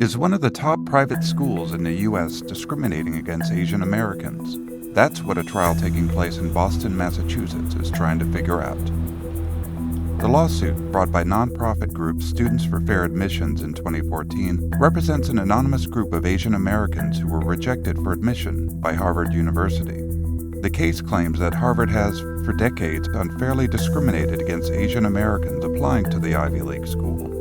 Is one of the top private schools in the U.S. discriminating against Asian Americans? That's what a trial taking place in Boston, Massachusetts is trying to figure out. The lawsuit, brought by nonprofit group Students for Fair Admissions in 2014, represents an anonymous group of Asian Americans who were rejected for admission by Harvard University. The case claims that Harvard has, for decades, unfairly discriminated against Asian Americans applying to the Ivy League school.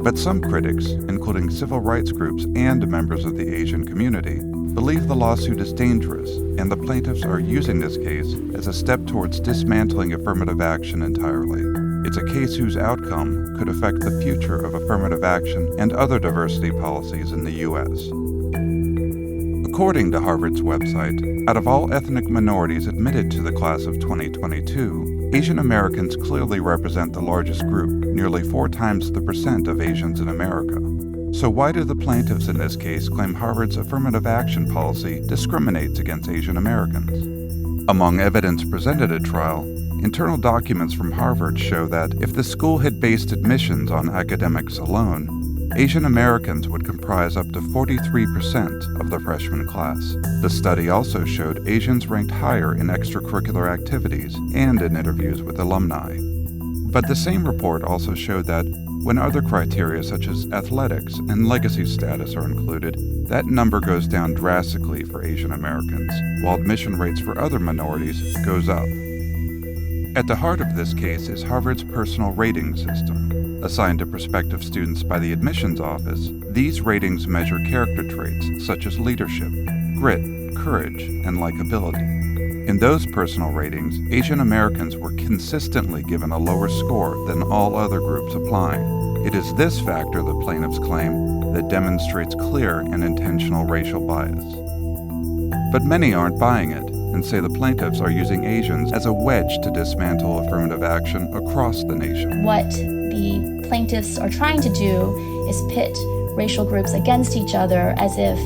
But some critics, including civil rights groups and members of the Asian community, believe the lawsuit is dangerous, and the plaintiffs are using this case as a step towards dismantling affirmative action entirely. It's a case whose outcome could affect the future of affirmative action and other diversity policies in the U.S. According to Harvard's website, out of all ethnic minorities admitted to the class of 2022, Asian Americans clearly represent the largest group, nearly 4 times the percent of Asians in America. So why do the plaintiffs in this case claim Harvard's affirmative action policy discriminates against Asian Americans? Among evidence presented at trial, internal documents from Harvard show that if the school had based admissions on academics alone, Asian Americans would comprise up to 43% of the freshman class. The study also showed Asians ranked higher in extracurricular activities and in interviews with alumni. But the same report also showed that when other criteria such as athletics and legacy status are included, that number goes down drastically for Asian Americans, while admission rates for other minorities goes up. At the heart of this case is Harvard's personal rating system. Assigned to prospective students by the admissions office, these ratings measure character traits such as leadership, grit, courage, and likability. In those personal ratings, Asian Americans were consistently given a lower score than all other groups applying. It is this factor, the plaintiffs claim, that demonstrates clear and intentional racial bias. But many aren't buying it and say the plaintiffs are using Asians as a wedge to dismantle affirmative action across the nation. What the plaintiffs are trying to do is pit racial groups against each other as if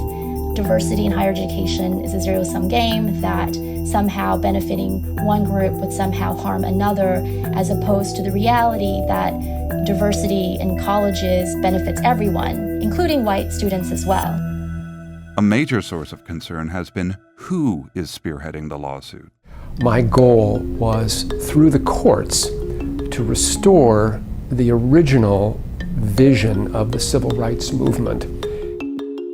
diversity in higher education is a zero-sum game, that somehow benefiting one group would somehow harm another, as opposed to the reality that diversity in colleges benefits everyone, including white students as well. A major source of concern has been who is spearheading the lawsuit. My goal was, through the courts, to restore the original vision of the civil rights movement.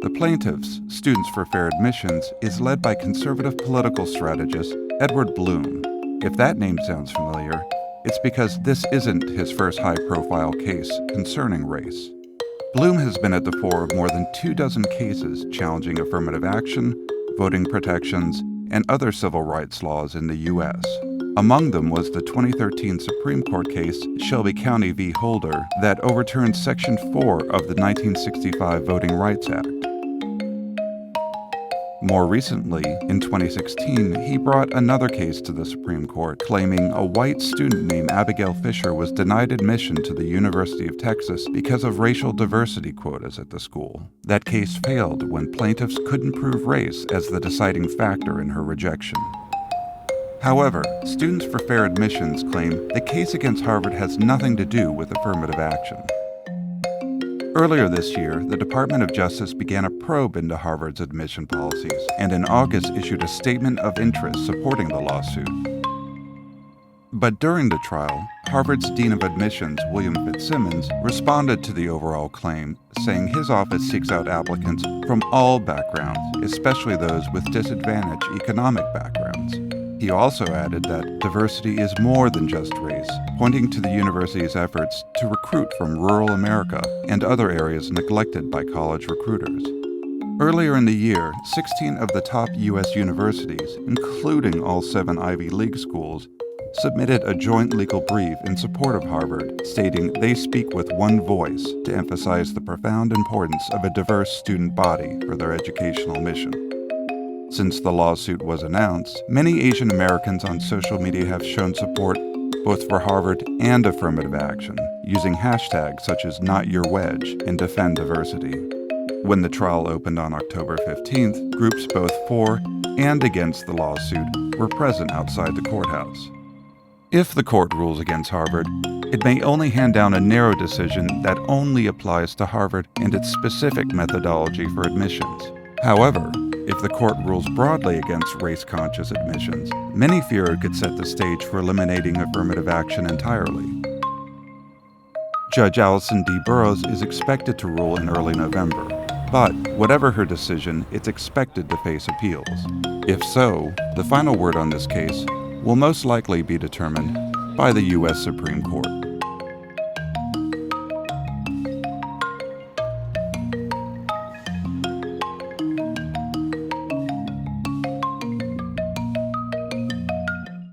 The plaintiffs, Students for Fair Admissions, is led by conservative political strategist Edward Bloom. If that name sounds familiar, it's because this isn't his first high-profile case concerning race. Bloom has been at the fore of more than 24 cases challenging affirmative action, voting protections, and other civil rights laws in the U.S. Among them was the 2013 Supreme Court case Shelby County v. Holder that overturned Section 4 of the 1965 Voting Rights Act. More recently, in 2016, he brought another case to the Supreme Court claiming a white student named Abigail Fisher was denied admission to the University of Texas because of racial diversity quotas at the school. That case failed when plaintiffs couldn't prove race as the deciding factor in her rejection. However, Students for Fair Admissions claim the case against Harvard has nothing to do with affirmative action. Earlier this year, the Department of Justice began a probe into Harvard's admission policies, and in August issued a statement of interest supporting the lawsuit. But during the trial, Harvard's Dean of Admissions, William Fitzsimmons, responded to the overall claim, saying his office seeks out applicants from all backgrounds, especially those with disadvantaged economic backgrounds. He also added that diversity is more than just race, pointing to the university's efforts to recruit from rural America and other areas neglected by college recruiters. Earlier in the year, 16 of the top U.S. universities, including all 7 Ivy League schools, submitted a joint legal brief in support of Harvard, stating they speak with one voice to emphasize the profound importance of a diverse student body for their educational mission. Since the lawsuit was announced, many Asian Americans on social media have shown support both for Harvard and affirmative action, using hashtags such as #NotYourWedge and Defend Diversity. When the trial opened on October 15th, groups both for and against the lawsuit were present outside the courthouse. If the court rules against Harvard, it may only hand down a narrow decision that only applies to Harvard and its specific methodology for admissions. However, if the court rules broadly against race-conscious admissions, many fear it could set the stage for eliminating affirmative action entirely. Judge Allison D. Burroughs is expected to rule in early November, but whatever her decision, it's expected to face appeals. If so, the final word on this case will most likely be determined by the U.S. Supreme Court.